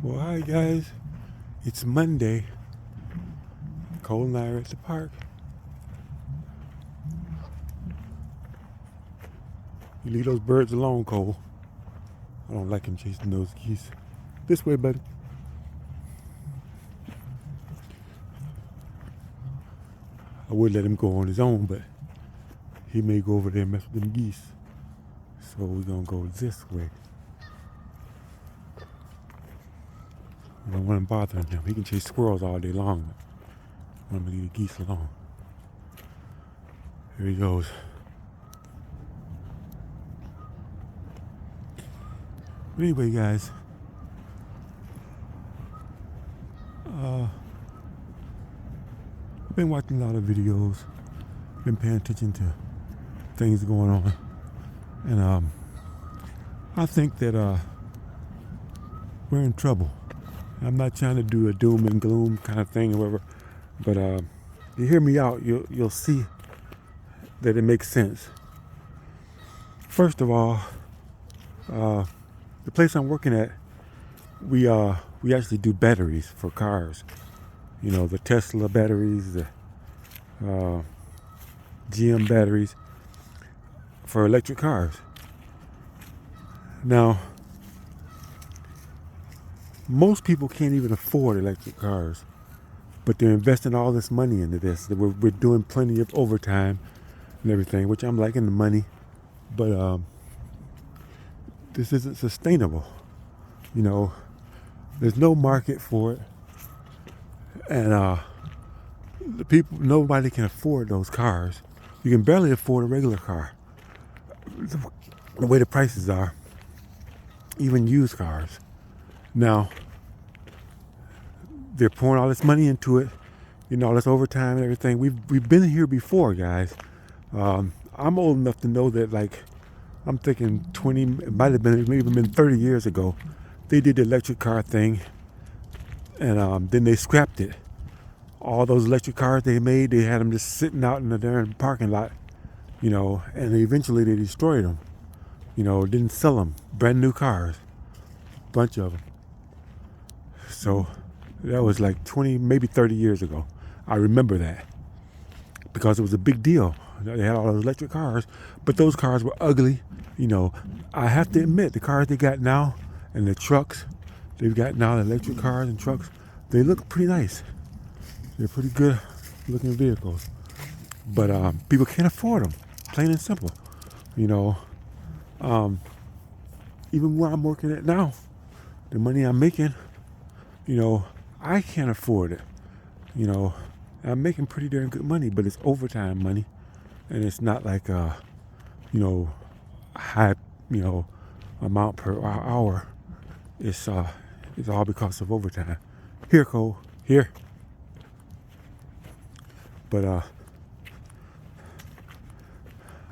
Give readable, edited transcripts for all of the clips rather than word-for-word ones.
Well, hi guys. It's Monday. Cole and I are at the park. You leave those birds alone, Cole. I don't like him chasing those geese. This way, buddy. I would let him go on his own, but he may go over there and mess with them geese. So we're gonna go this way. I don't want him bothering him. He can chase squirrels all day long. I want him to leave the geese alone. Here he goes. Anyway, guys, I've been watching a lot of videos, been paying attention to things going on, and I think that we're in trouble. I'm not trying to do a doom and gloom kind of thing or whatever, but you hear me out, you'll see that it makes sense. First of all, the place I'm working at, we actually do batteries for cars. You know, the Tesla batteries, the GM batteries for electric cars. Now, most people can't even afford electric cars, but they're investing all this money into this. We're doing plenty of overtime and everything, which I'm liking the money, but this isn't sustainable. You know, there's no market for it, and the people, nobody can afford those cars. You can barely afford a regular car. The way the prices are, even used cars. Now, they're pouring all this money into it, you know, all this overtime and everything. We've been here before, guys. I'm old enough to know that, like, I'm thinking 20, it might have been, maybe even been 30 years ago, they did the electric car thing, and then they scrapped it. All those electric cars they made, they had them just sitting out in the darn parking lot, you know, and eventually they destroyed them. You know, didn't sell them. Brand new cars. Bunch of them. So that was like 20, maybe 30 years ago. I remember that because it was a big deal. They had all those electric cars, but those cars were ugly. You know, I have to admit, the cars they got now and the trucks they've got now, the electric cars and trucks, they look pretty nice. They're pretty good looking vehicles, but people can't afford them, plain and simple. You know, even where I'm working at now, the money I'm making, you know, I can't afford it. You know, I'm making pretty darn good money, but it's overtime money, and it's not like you know, high, you know, amount per hour. It's all because of overtime. Here, Cole, here. But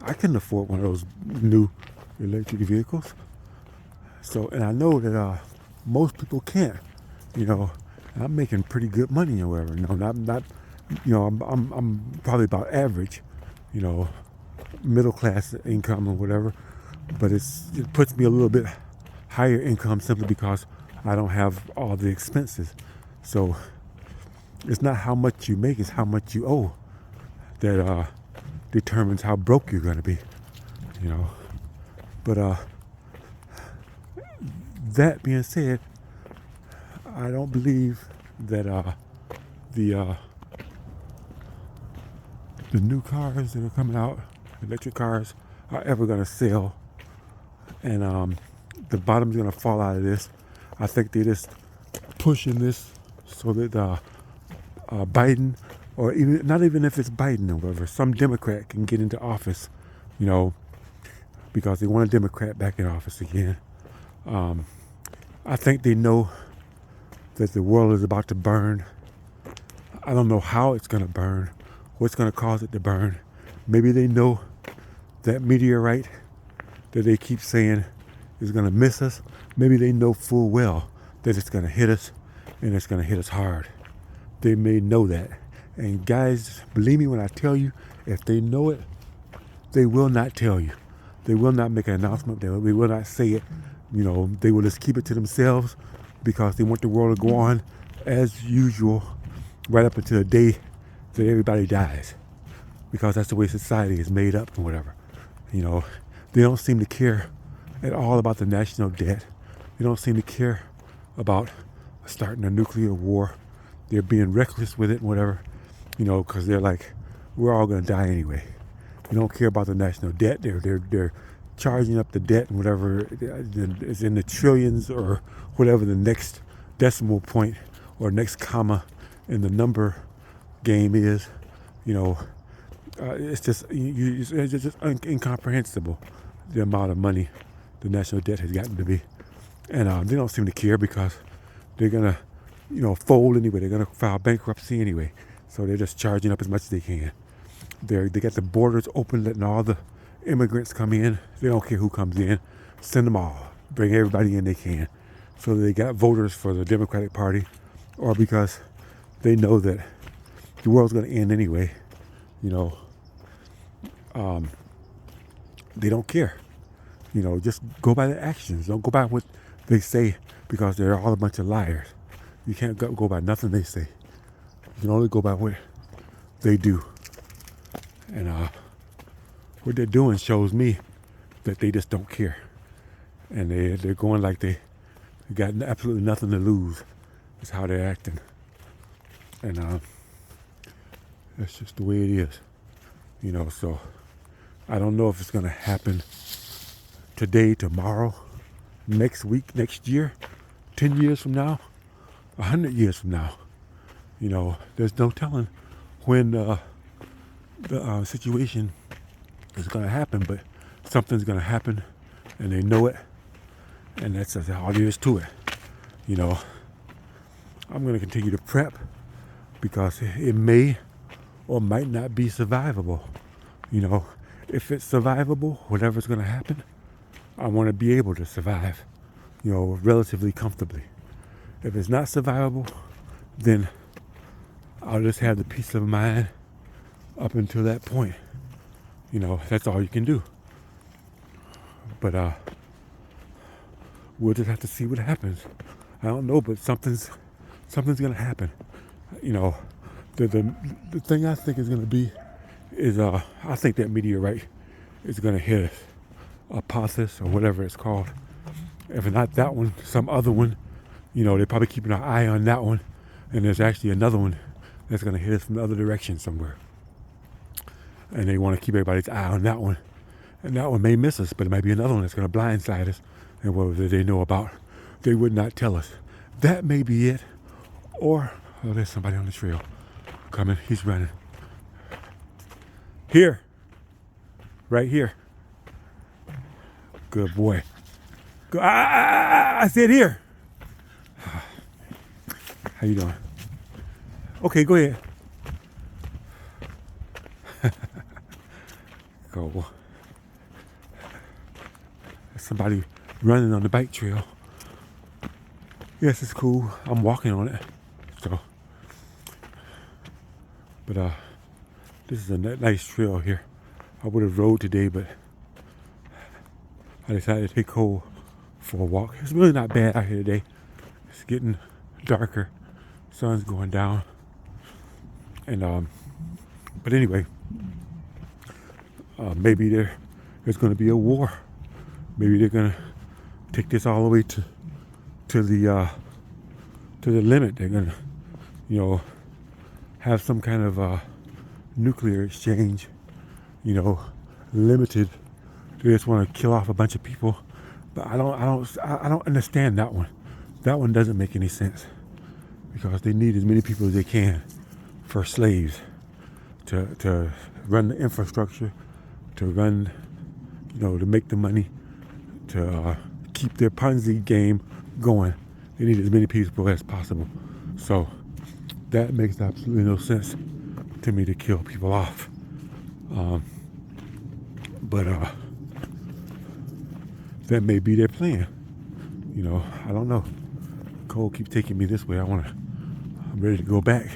I couldn't afford one of those new electric vehicles. So, and I know that most people can't. You know, I'm making pretty good money or whatever. No, not. You know, I'm probably about average. You know, middle class income or whatever. But it puts me a little bit higher income simply because I don't have all the expenses. So it's not how much you make, it's how much you owe that determines how broke you're going to be, you know. But that being said, I don't believe that the new cars that are coming out, electric cars, are ever going to sell, and the bottom's going to fall out of this. I think they're just pushing this so that Biden, or even not even if it's Biden or whatever, some Democrat can get into office, you know, because they want a Democrat back in office again. I think they know that the world is about to burn. I don't know how it's going to burn, what's going to cause it to burn. Maybe they know that meteorite that they keep saying is going to miss us. Maybe they know full well that it's going to hit us, and it's going to hit us hard. They may know that. And guys, believe me when I tell you, if they know it, they will not tell you. They will not make an announcement. They will not say it. You know, they will just keep it to themselves because they want the world to go on as usual right up until the day that everybody dies, because that's the way society is made up and whatever. You know, they don't seem to care at all about the national debt. They don't seem to care about starting a nuclear war. They're being reckless with it and whatever, you know, because they're like, we're all going to die anyway. They don't care about the national debt. They're charging up the debt and whatever is in the trillions or whatever the next decimal point or next comma in the number game is. You know, it's just incomprehensible the amount of money the national debt has gotten to be. And they don't seem to care because they're going to, you know, fold anyway. They're going to file bankruptcy anyway. So they're just charging up as much as they can. They got the borders open, letting all the immigrants come in. They don't care who comes in. Send them all. Bring everybody in they can. So they got voters for the Democratic Party, or because they know that the world's going to end anyway. You know, they don't care. You know, just go by the actions. Don't go by what they say, because they're all a bunch of liars. You can't go by nothing they say. You can only go by what they do. And what they're doing shows me that they just don't care. And they're going like they got absolutely nothing to lose. That's how they're acting. And that's just the way it is. You know, so I don't know if it's going to happen today, tomorrow, next week, next year, 10 years from now, 100 years from now. You know, there's no telling when the situation is going to happen, but something's going to happen, and they know it, and that's all there is to it. You know, I'm going to continue to prep because it may or might not be survivable. You know, if it's survivable, whatever's going to happen, I want to be able to survive, you know, relatively comfortably. If it's not survivable, then I'll just have the peace of mind up until that point. You know, that's all you can do. But we'll just have to see what happens. I don't know, but something's gonna happen. You know, the thing I think is gonna be is I think that meteorite is gonna hit us. Apophis or whatever it's called. If not that one, some other one. You know, they're probably keeping an eye on that one, and there's actually another one that's going to hit us from the other direction somewhere. And they want to keep everybody's eye on that one. And that one may miss us, but it might be another one that's going to blindside us. And whatever they know about, they would not tell us. That may be it. Or, oh, there's somebody on the trail coming. He's running. Here. Right here. Good boy. Go, I said here. How you doing? Okay, go ahead. Go. There's somebody running on the bike trail. Yes, it's cool. I'm walking on it. So, but this is a nice trail here. I would have rode today, but I decided to take Cole for a walk. It's really not bad out here today. It's getting darker. Sun's going down. And but anyway, maybe there's going to be a war. Maybe they're going to take this all the way to the limit. They're going to, you know, have some kind of nuclear exchange. You know, limited. They just want to kill off a bunch of people. But I don't understand that one. That one doesn't make any sense, because they need as many people as they can for slaves to run the infrastructure, to run, you know, to make the money, to keep their Ponzi game going. They need as many people as possible. So that makes absolutely no sense to me, to kill people off. But that may be their plan. You know, I don't know. Cole keeps taking me this way. I'm ready to go back,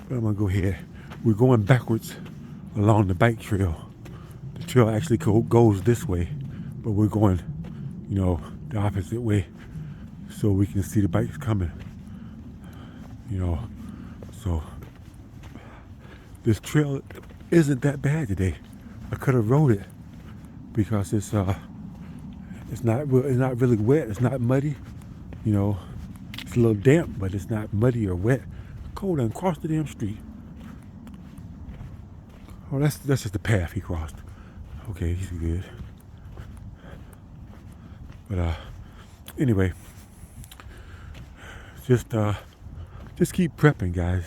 but I'm gonna go ahead. We're going backwards along the bike trail. The trail actually goes this way, but we're going, you know, the opposite way. so we can see the bikes coming. You know, so this trail isn't that bad today. I could have rode it because it's not really wet. It's not muddy. You know, it's a little damp, but it's not muddy or wet. Cold and cross the damn street. Oh, that's just the path he crossed. Okay, he's good. But anyway, just keep prepping, guys,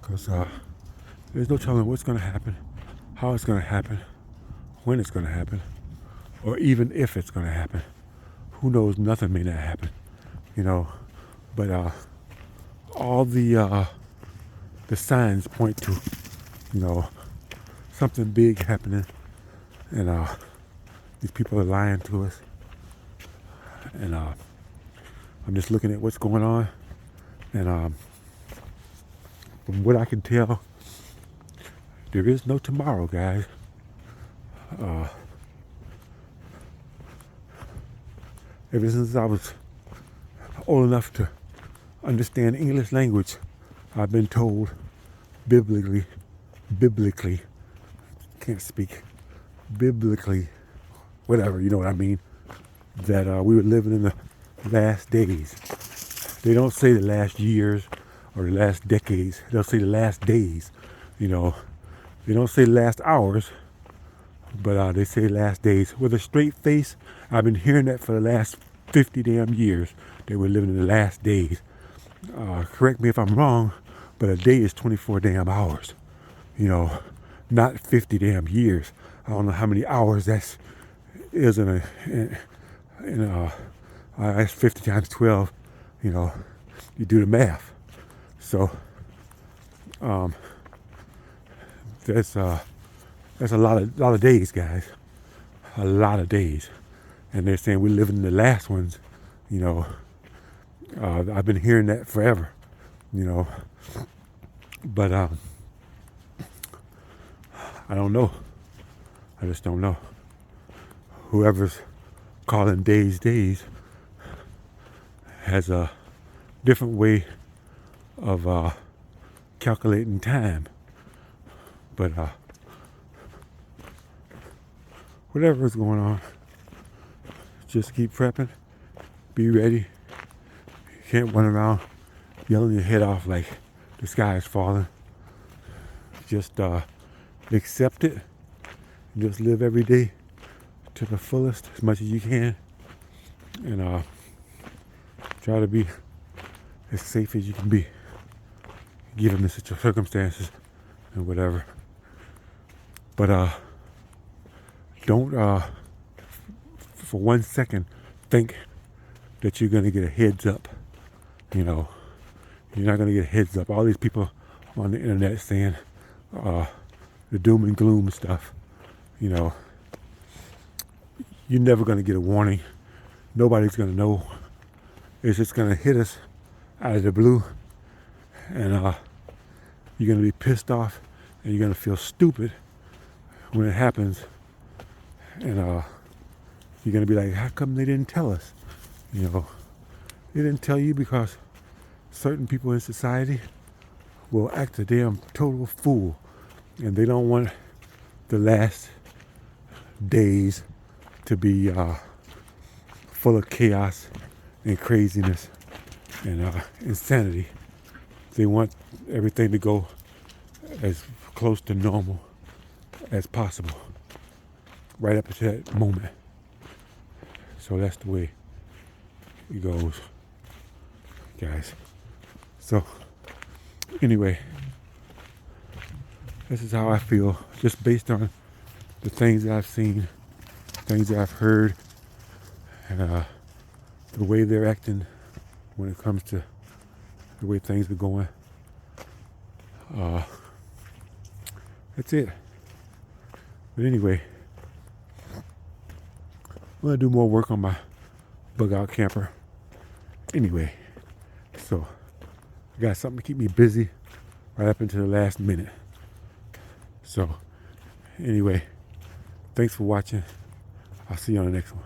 because there's no telling what's gonna happen, how it's gonna happen, when it's gonna happen, or even if it's gonna happen. Who knows? Nothing may not happen, you know. But all the signs point to, you know, something big happening, and these people are lying to us. And I'm just looking at what's going on, and from what I can tell, there is no tomorrow, guys. Ever since I was old enough to understand English language, I've been told biblically, can't speak, biblically, whatever, you know what I mean, that we were living in the last days. They don't say the last years or the last decades. They'll say the last days, you know. They don't say last hours, but they say last days. With a straight face, I've been hearing that for the last 50 damn years. They were living in the last days. Correct me if I'm wrong, but a day is 24 damn hours. You know, not 50 damn years. I don't know how many hours that is that's 50 times 12. You know, you do the math. So that's a lot of days, guys. A lot of days. And they're saying we're living in the last ones. You know, I've been hearing that forever. You know, but I don't know. I just don't know. Whoever's calling days has a different way of calculating time. But whatever is going on, just keep prepping. Be ready. You can't run around yelling your head off like the sky is falling. Just accept it. Just live every day to the fullest as much as you can, and try to be as safe as you can be, given the circumstances and whatever. But don't for 1 second think that you're gonna get a heads up. You know, you're not gonna get a heads up. All these people on the internet saying the doom and gloom stuff. You know, you're never gonna get a warning. Nobody's gonna know. It's just gonna hit us out of the blue, and you're gonna be pissed off, and you're gonna feel stupid when it happens, and you're gonna be like, how come they didn't tell us? You know, they didn't tell you because certain people in society will act a damn total fool, and they don't want the last days to be full of chaos and craziness and insanity. They want everything to go as close to normal as possible right up to that moment. So that's the way it goes, guys. So anyway, this is how I feel, just based on the things that I've seen, things that I've heard, and the way they're acting when it comes to the way things are going. That's it. But anyway, I'm gonna do more work on my bug out camper. Anyway, so I got something to keep me busy right up into the last minute. So anyway, thanks for watching. I'll see you on the next one.